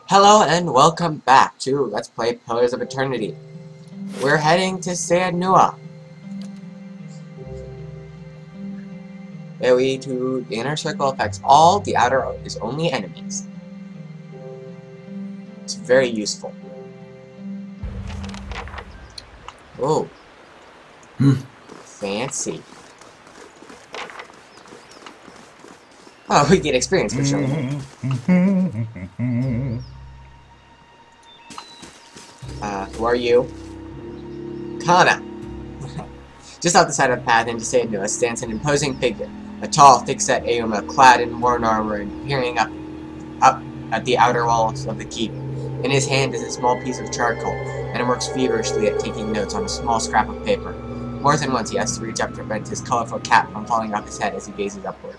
Hello and welcome back to Let's Play Pillars of Eternity. We're heading to caed. AoE to the inner circle affects all, the outer is only enemies. It's very useful. Oh. Fancy. Oh, we get experience for sure. Who are you? Kana. Just off the side of the path into caed stands an imposing figure. A tall, thick-set Aoma, clad in worn armor and peering up at the outer walls of the keep. In his hand is a small piece of charcoal, and he works feverishly at taking notes on a small scrap of paper. More than once he has to reach up to prevent his colorful cap from falling off his head as he gazes upward.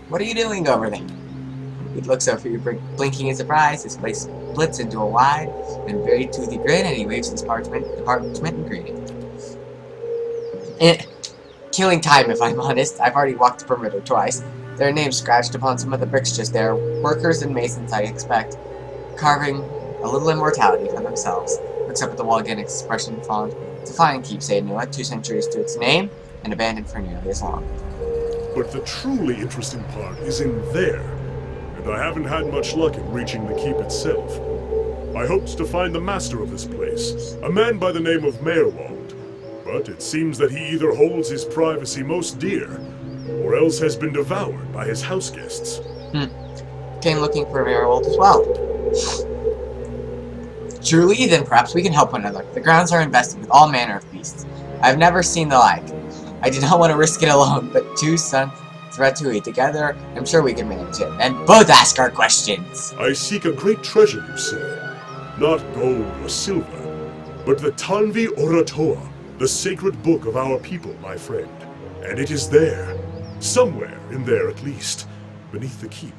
What are you doing over there? He looks over you, blinking in surprise. His face splits into a wide and very toothy grin, and he waves his parchment in greeting. Killing time, if I'm honest. I've already walked the perimeter twice. Their names scratched upon some of the bricks just there. Workers and masons, I expect. Carving a little immortality for themselves. Looks up at the wall again, expression fond. It's a fine keep, caed, 2 centuries to its name, and abandoned for nearly as long. But the truly interesting part is in there, and I haven't had much luck in reaching the keep itself. I hoped to find the master of this place, a man by the name of Merwald, but it seems that he either holds his privacy most dear, or else has been devoured by his house guests. Came looking for Merwald as well. Truly, then perhaps we can help one another. The grounds are invested with all manner of beasts. I've never seen the like. I did not want to risk it alone, but 2 sons threat to eat together. I'm sure we can manage it, and both ask our questions. I seek a great treasure, you say. Not gold or silver, but the Tanvi Oratoa, the sacred book of our people, my friend. And it is there, somewhere in there at least, beneath the keep.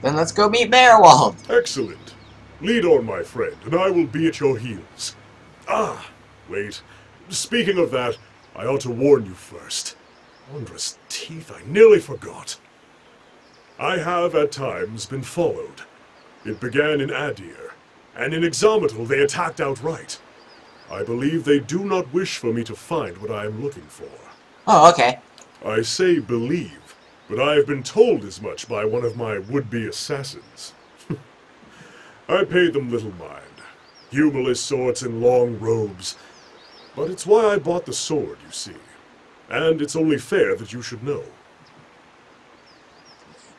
Then let's go meet Merwald. Excellent. Lead on, my friend, and I will be at your heels. Ah, wait. Speaking of that, I ought to warn you first. Wondrous teeth, I nearly forgot. I have, at times, been followed. It began in Adir, and in Exometal they attacked outright. I believe they do not wish for me to find what I am looking for. Oh, okay. I say believe, but I have been told as much by one of my would-be assassins. I paid them little mind. Humorless sorts in long robes. But it's why I bought the sword, you see. And it's only fair that you should know.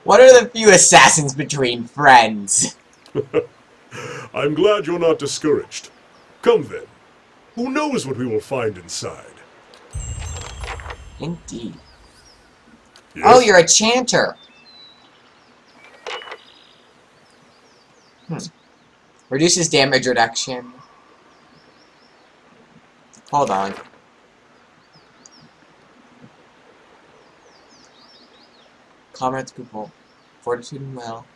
What are the few assassins between friends? I'm glad you're not discouraged. Come then. Who knows what we will find inside? Indeed. Yes? Oh, you're a chanter. Reduces damage reduction. Hold on. Comrades Pupil. Fortitude and Will.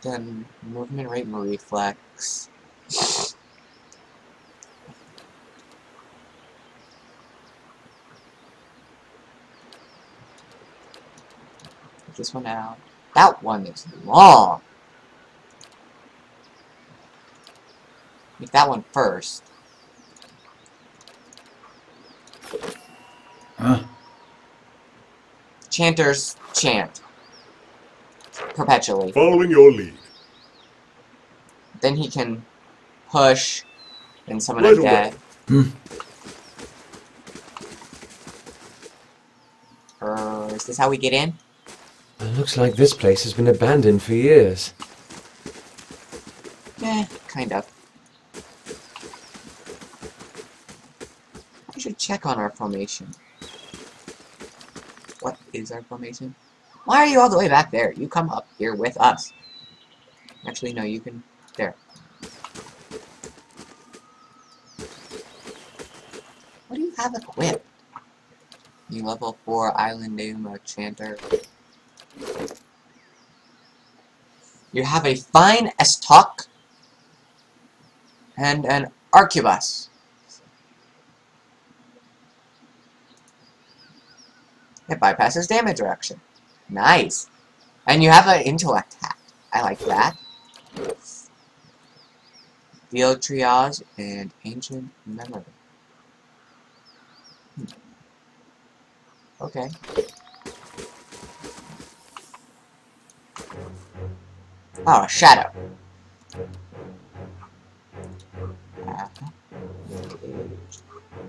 Then movement rate and reflex. Get this one out. That one is long. Make that one first. Chanters chant. Perpetually. Following your lead. Then he can push and summon Right a dead. Is this how we get in? It looks like this place has been abandoned for years. Kind of. I should check on our formation. What is our formation? Why are you all the way back there? You come up here with us. Actually, no, you can... There. What do you have equipped? You level 4 Island Aoma Chanter. You have a fine Estoc and an Arquebus. It bypasses damage reduction. Nice. And you have an intellect hat. I like that. Field triage and ancient memory. Okay. Oh, a shadow.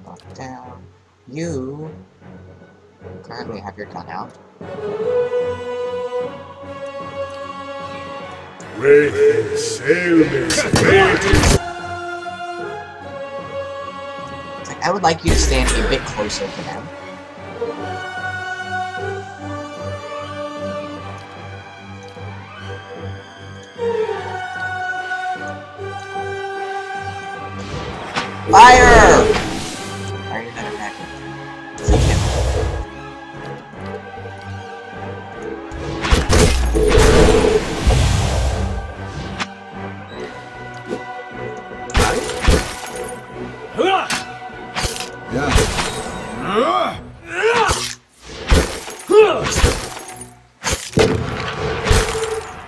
Lock down. You currently have your gun out. Wait, sailors, wait! It's like, I would like you to stand a bit closer to them. Fire! Are you gonna attack him? Shoot him.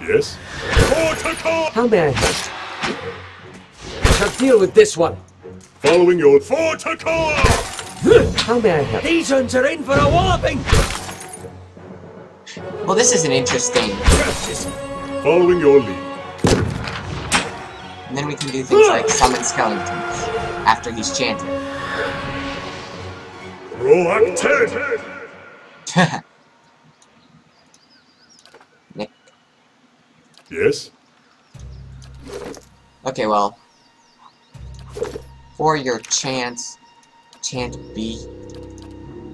Yes? How may I help? I shall deal with this one. Following your Forticar! How may I help? These ones are in for a walloping! Well, this is an interesting. Following your lead. And then we can do things like summon skeletons after he's chanted. Proacted! Nick. Yes? Okay, well. For your chant B,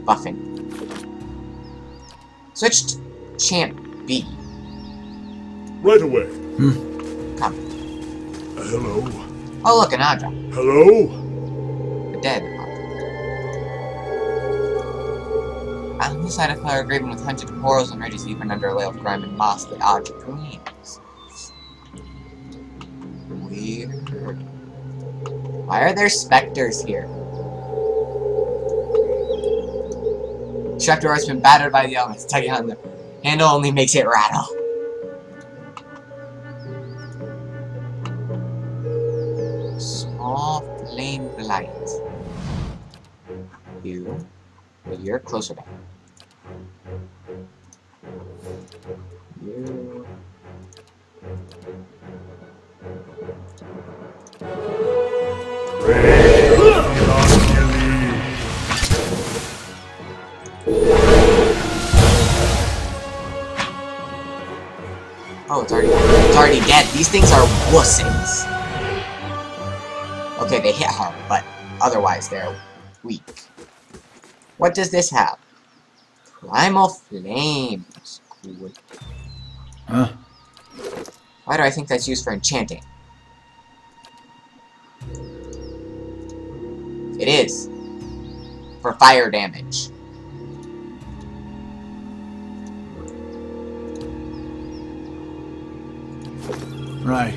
buffing. Switch to chant B. Right away. Come. Hello? Oh, look, an Adra. Hello? The dead Adra. On this side of color graven with hundreds of portals and ridges even under a layer of grime and moss, the Adra gleams. Weird. Why are there specters here? Trapdoor has been battered by the elements. Tugging on the handle only makes it rattle. Small flame of light. You're closer back. You. Oh, it's already dead. These things are wusses. Okay, they hit hard, but otherwise they're weak. What does this have? Primal Flames. Cool. Huh? Why do I think that's used for enchanting? It is. For fire damage. Right.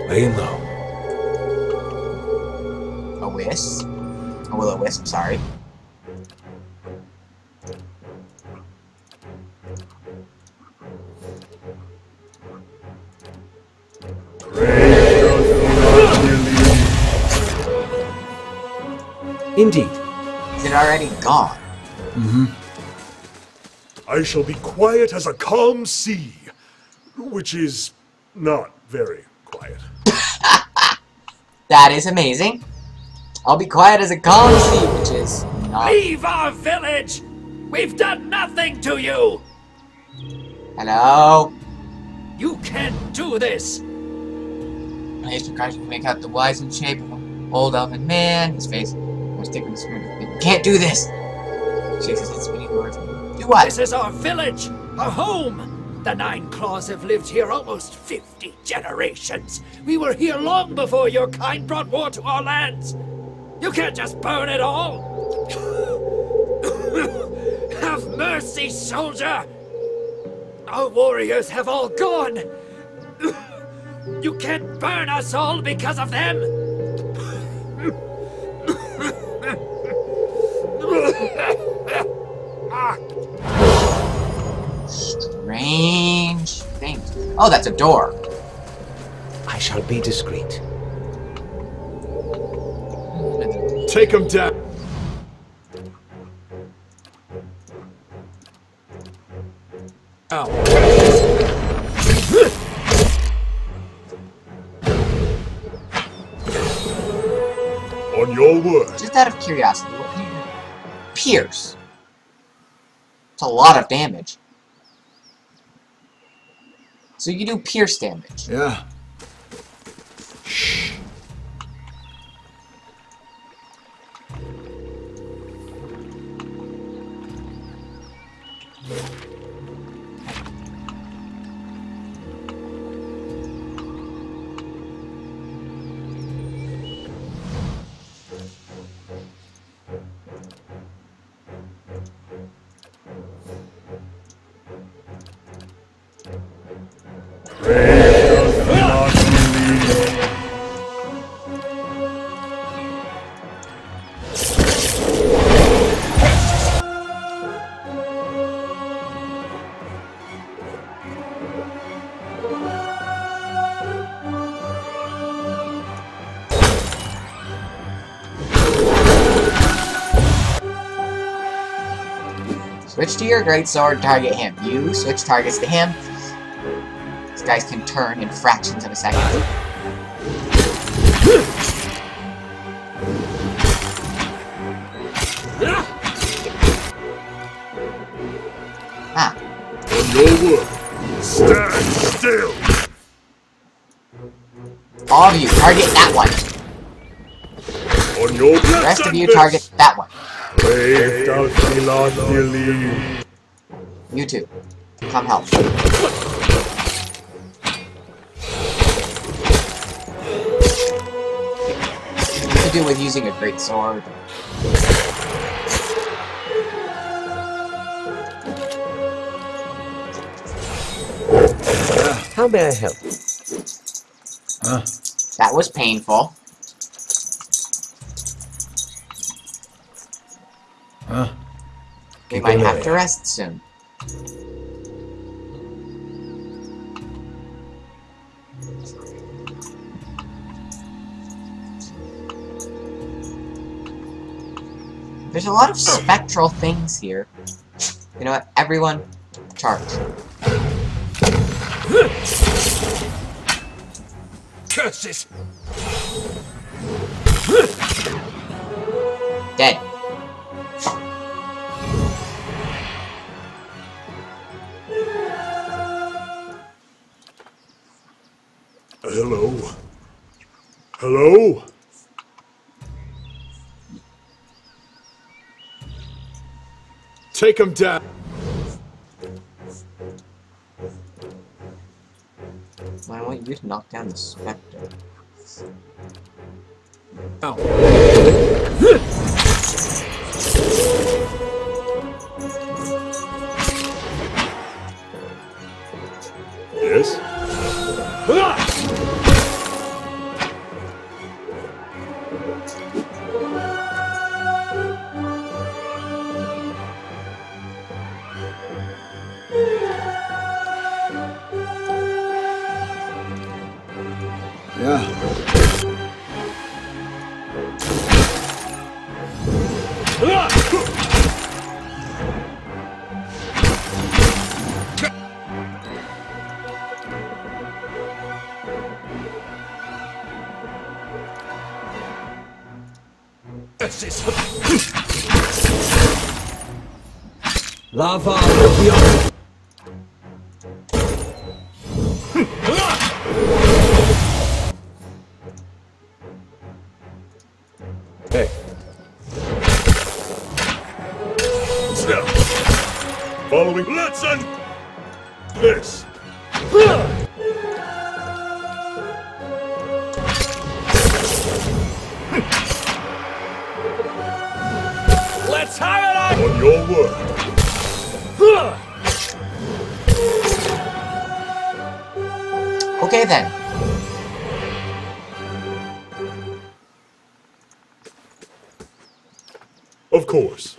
Laying low. A wisp. A will-o-wisp, sorry. Indeed. Is it already gone? Mm-hmm. I shall be quiet as a calm sea, which is not very quiet. That is amazing. I'll be quiet as a calm sea, which is not. Leave our village! We've done nothing to you! Hello? You can't do this! Place precaution to make out the wizened shape of an old elven man. His face was thick and smooth. You can't do this! Shakes his head, spinning towards me. Do what? This is our village! Our home! The Nine Claws have lived here almost 50 generations! We were here long before your kind brought war to our lands! You can't just burn it all! Have mercy, soldier! Our warriors have all gone! You can't burn us all because of them! Strange things. Oh, that's a door. I shall be discreet. Take him down. On your word. Just out of curiosity, what can you do? Pierce. It's a lot of damage. So you do pierce damage. Yeah. Switch to your greatsword, target him. You switch targets to him. These guys can turn in fractions of a second. Ah. On your word. Stand still. All of you, target that one. On your The rest of you, target that one. You two, come help. You could do with using a great sword. How may I help? That was painful. We might have to rest soon. There's a lot of spectral things here. You know what? Everyone, charge. Curses! Dead. Hello? Hello? Take him down. I want you to knock down the spectre. Yes? Lava beyond. Hey. Step. Following. Let's end this. Let's have it On your word. Okay then. Of course.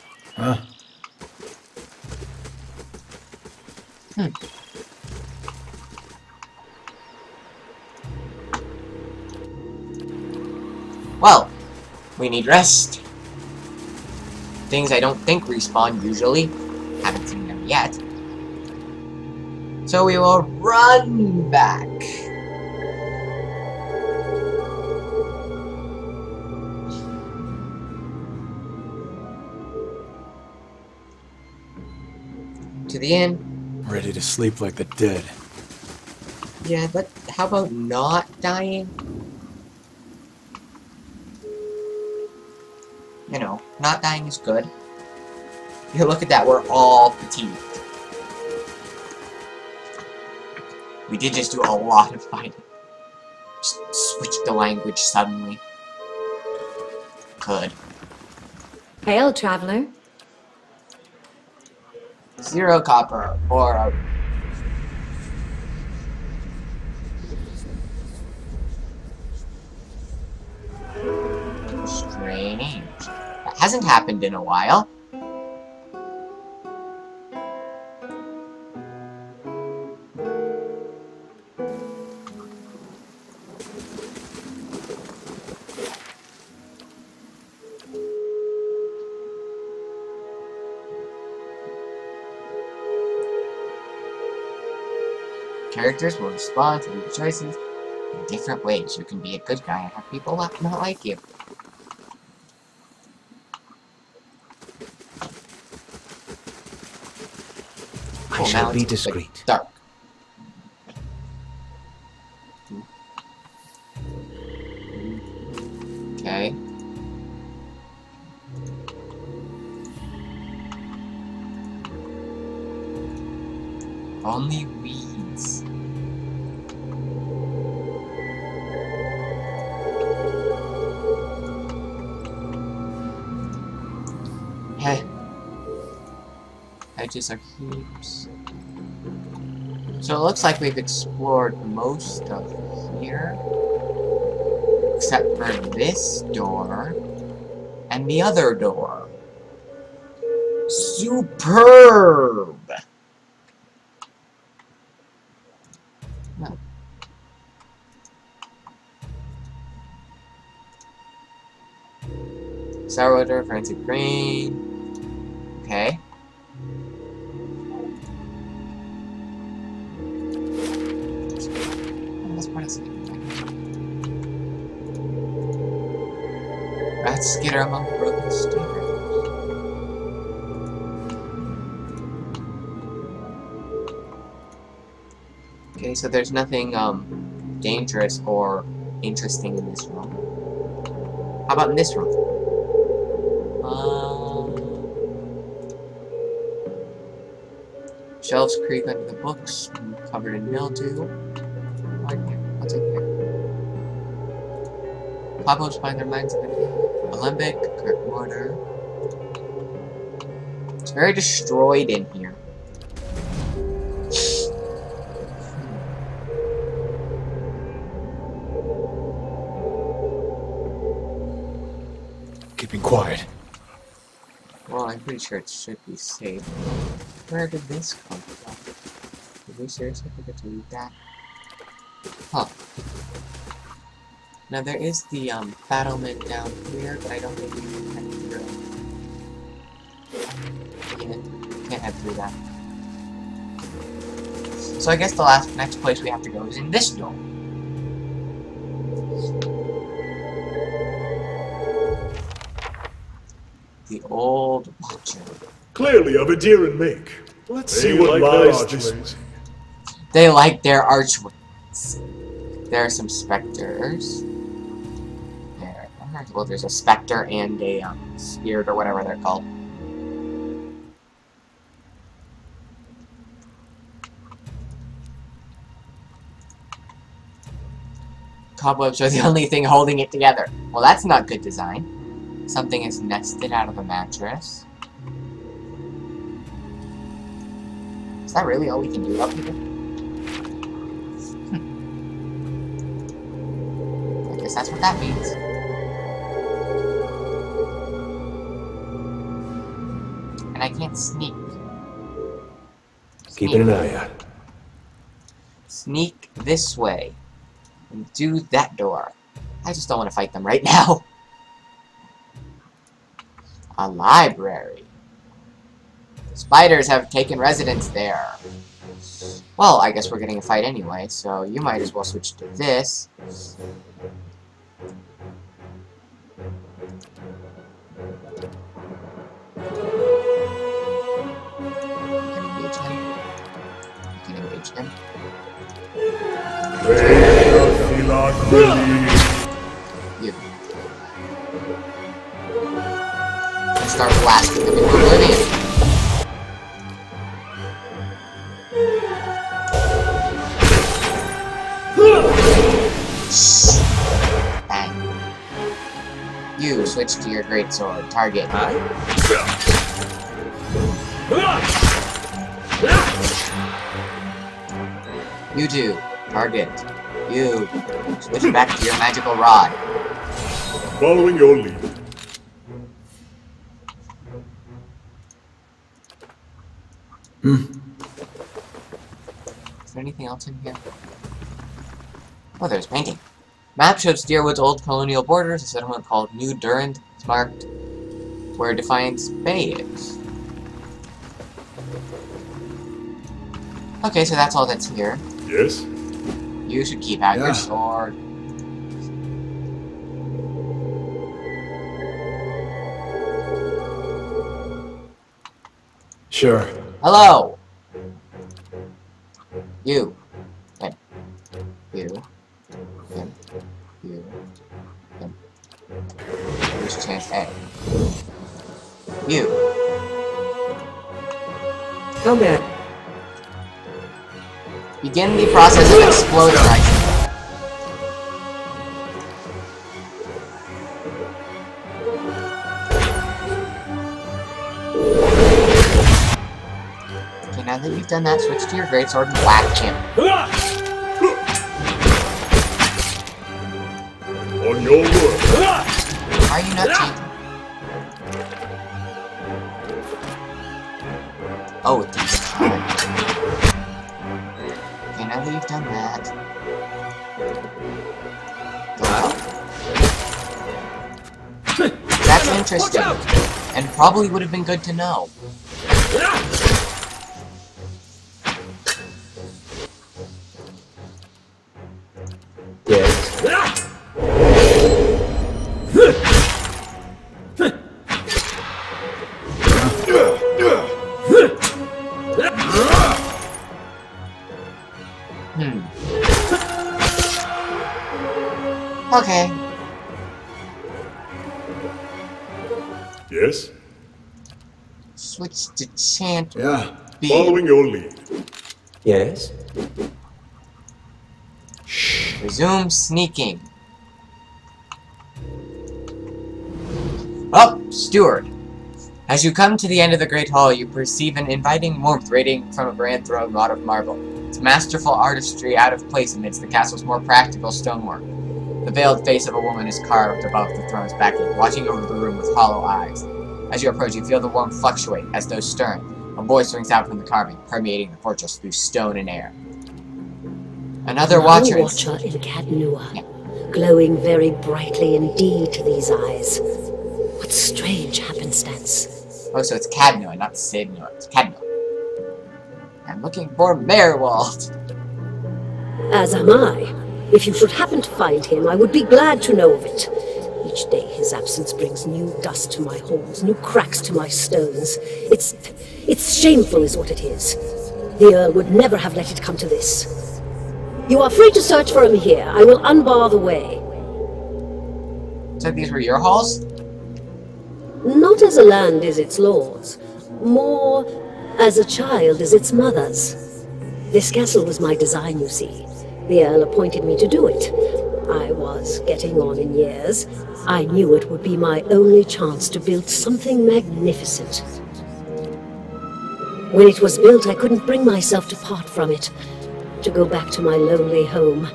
Well, we need rest. Things I don't think respawn usually. Haven't seen them yet. So we will run back. To the inn. Ready to sleep like the dead. Yeah, but how about not dying? You know, not dying is good. Here, look at that, we're all fatigued. We did just do a lot of fighting. Just switch the language suddenly. Could. Hail, traveler. 0 copper or a... Strange. That hasn't happened in a while. Characters will respond to your choices in different ways. You can be a good guy and have people not like you. I shall be discreet. Dark. Okay. Only weeds. Hey. Edges are heaps. So it looks like we've explored most of here. Except for this door. And the other door. Superb! No. Sourdough, forensic grain. Okay. Rats skitter among broken stairs. Okay, so there's nothing dangerous or interesting in this room. How about in this room? Shelves creak under the books, covered in mildew. What's in here? Cobwebs find their minds in the alembic, correct mortar. It's very destroyed in here. Keeping quiet. Well, I'm pretty sure it should be safe. Where did this come from? Did we seriously forget to leave that? Huh. Now there is the battlement down here, but I don't think we can head through. Yeah, can't head through that. So I guess the next place we have to go is in this door. The old watcher. Clearly of a deer and make. Let's see what lies this way. They like their archways. There are some specters. Well, there's a specter and a spirit or whatever they're called. Cobwebs are the only thing holding it together. Well, that's not good design. Something is nested out of a mattress. Is that really all we can do up here? I guess that's what that means. And I can't sneak. Keeping an eye out. sneak this way and do that door. I just don't want to fight them right now. A library. Spiders have taken residence there. Well, I guess we're getting a fight anyway, so you might as well switch to this. Him. You. Start blasting them into oblivion. Bang. You switch to your greatsword. Target. You do. Target. You. Switch back to your magical rod. Following your lead. Is there anything else in here? Oh, there's painting. Map shows Deerwood's old colonial borders. A settlement called New Durand is marked where Defiance Bay is. Okay, so that's all that's here. Yes? You should keep out your sword. Sure. Hello! You. Him. You. Him. You. Him. Who's chance A? You. Come back. Begin the process of exploding. Okay, now that you've done that, switch to your greatsword and whack him. On your word. Are you not cheating? Oh, these times. Okay, now that you've done that... That's interesting. And probably would have been good to know. Yes. Okay. Yes? Switch to chant B. Following your lead. Yes. Resume sneaking. Up, steward. As you come to the end of the Great Hall, you perceive an inviting warmth radiating from a grand throne wrought of marble. Its masterful artistry out of place amidst the castle's more practical stonework. The veiled face of a woman is carved above the throne's backing, watching over the room with hollow eyes. As you approach, you feel the warmth fluctuate, as though stirring. A voice rings out from the carving, permeating the fortress through stone and air. Another watcher in Cadnua, glowing very brightly indeed to these eyes. What strange happenstance. Oh, so it's Cadnua, not Sidnua. It's Cadnua. I'm looking for Merwald. As am I. If you should happen to find him, I would be glad to know of it. Each day his absence brings new dust to my halls, new cracks to my stones. It's shameful is what it is. The Earl would never have let it come to this. You are free to search for him here. I will unbar the way. So these were your halls? Not as a land is its lord's, more as a child is its mother's. This castle was my design, you see. The Earl appointed me to do it. I was getting on in years. I knew it would be my only chance to build something magnificent. When it was built, I couldn't bring myself to part from it, to go back to my lonely home.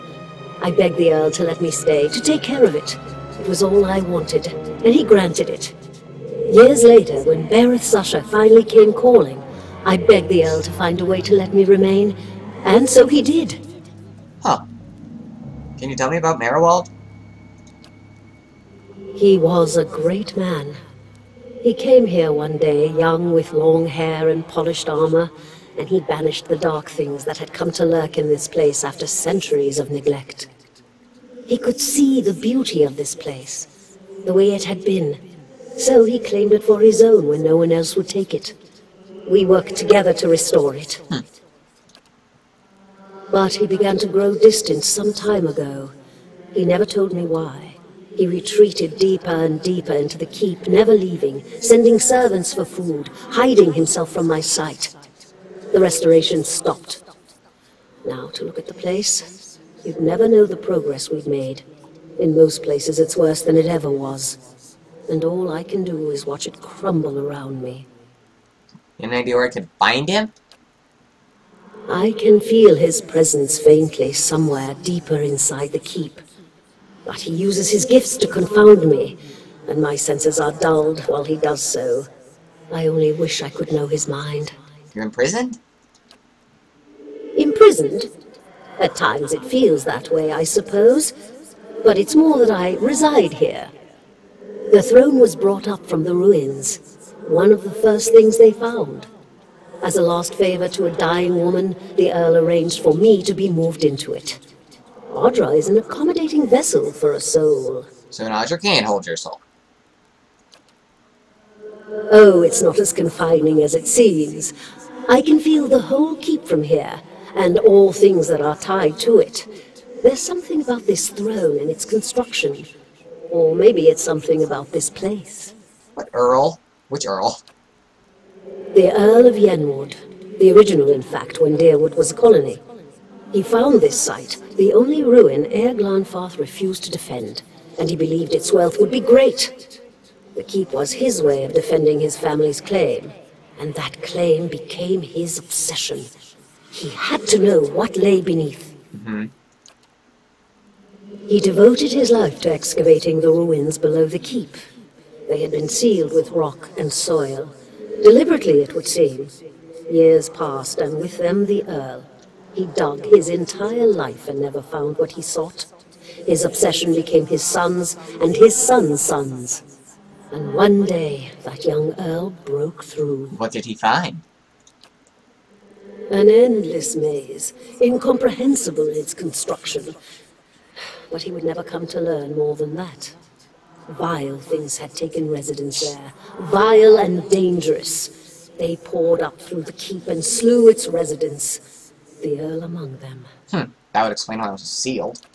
I begged the Earl to let me stay, to take care of it. It was all I wanted, and he granted it. Years later, when Bereth's usher finally came calling, I begged the Earl to find a way to let me remain, and so he did. Can you tell me about Marowald? He was a great man. He came here one day, young with long hair and polished armor, and he banished the dark things that had come to lurk in this place after centuries of neglect. He could see the beauty of this place, the way it had been, so he claimed it for his own when no one else would take it. We worked together to restore it. But he began to grow distant some time ago. He never told me why. He retreated deeper and deeper into the keep, never leaving, sending servants for food, hiding himself from my sight. The restoration stopped. Now, to look at the place, you'd never know the progress we'd made. In most places, it's worse than it ever was. And all I can do is watch it crumble around me. Any idea where I can find him? I can feel his presence faintly somewhere deeper inside the keep. But he uses his gifts to confound me, and my senses are dulled while he does so. I only wish I could know his mind. You're imprisoned? Imprisoned? At times it feels that way, I suppose. But it's more that I reside here. The throne was brought up from the ruins, one of the first things they found. As a last favor to a dying woman, the Earl arranged for me to be moved into it. Audra is an accommodating vessel for a soul. So an Audra can't hold your soul. Oh, it's not as confining as it seems. I can feel the whole keep from here, and all things that are tied to it. There's something about this throne and its construction. Or maybe it's something about this place. What Earl? Which Earl? The Earl of Yenwood. The original, in fact, when Deerwood was a colony. He found this site, the only ruin Ere Glanfarth refused to defend, and he believed its wealth would be great. The keep was his way of defending his family's claim, and that claim became his obsession. He had to know what lay beneath. He devoted his life to excavating the ruins below the keep. They had been sealed with rock and soil. Deliberately, it would seem. Years passed, and with them the Earl. He dug his entire life and never found what he sought. His obsession became his sons and his sons' sons. And one day, that young Earl broke through. What did he find? An endless maze, incomprehensible in its construction. But he would never come to learn more than that. Vile things had taken residence there, vile and dangerous. They poured up through the keep and slew its residents. The Earl among them. That would explain why it was sealed.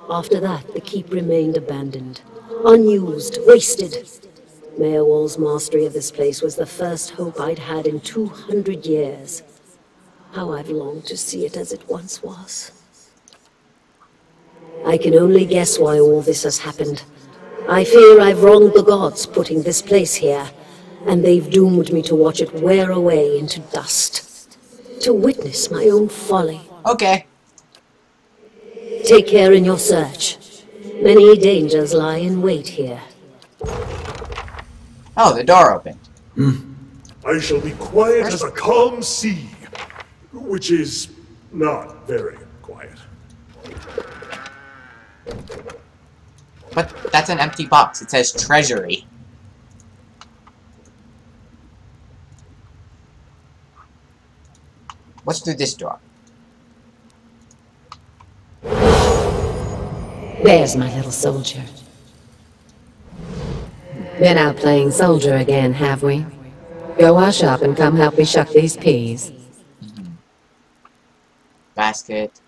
After that, the keep remained abandoned, unused, wasted. Mayorwall's mastery of this place was the first hope I'd had in 200 years. How I've longed to see it as it once was. I can only guess why all this has happened. I fear I've wronged the gods putting this place here, and they've doomed me to watch it wear away into dust. To witness my own folly. Okay. Take care in your search. Many dangers lie in wait here. Oh, the door opened. I shall be quiet as a calm sea, which is not very quiet. But that's an empty box. It says treasury. What's through this door? There's my little soldier. Been out playing soldier again, have we? Go wash up and come help me shuck these peas. Basket.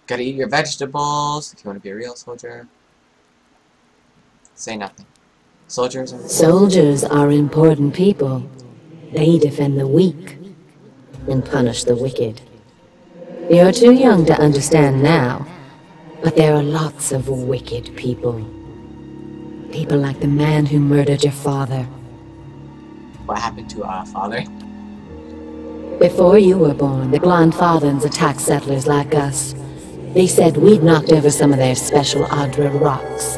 Gotta eat your vegetables if you want to be a real soldier. Say nothing. Soldiers are important people. They defend the weak and punish the wicked. You're too young to understand now, but there are lots of wicked people. People like the man who murdered your father. What happened to our father? Before you were born, the Glanfathans attacked settlers like us. They said we'd knocked over some of their special Audra rocks.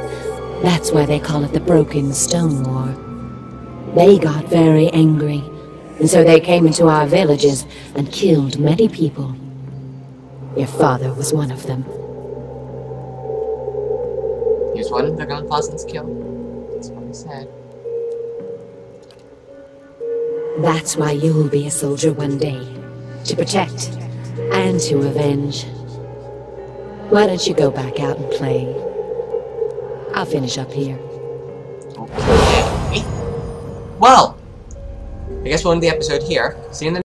That's why they call it the Broken Stone War. They got very angry, and so they came into our villages and killed many people. Your father was one of them. one they're gonna Pleasance kill. That's what he said. That's why you'll be a soldier one day. To protect and to avenge. Why don't you go back out and play? I'll finish up here. Okay. Well, I guess we'll end the episode here. See you in the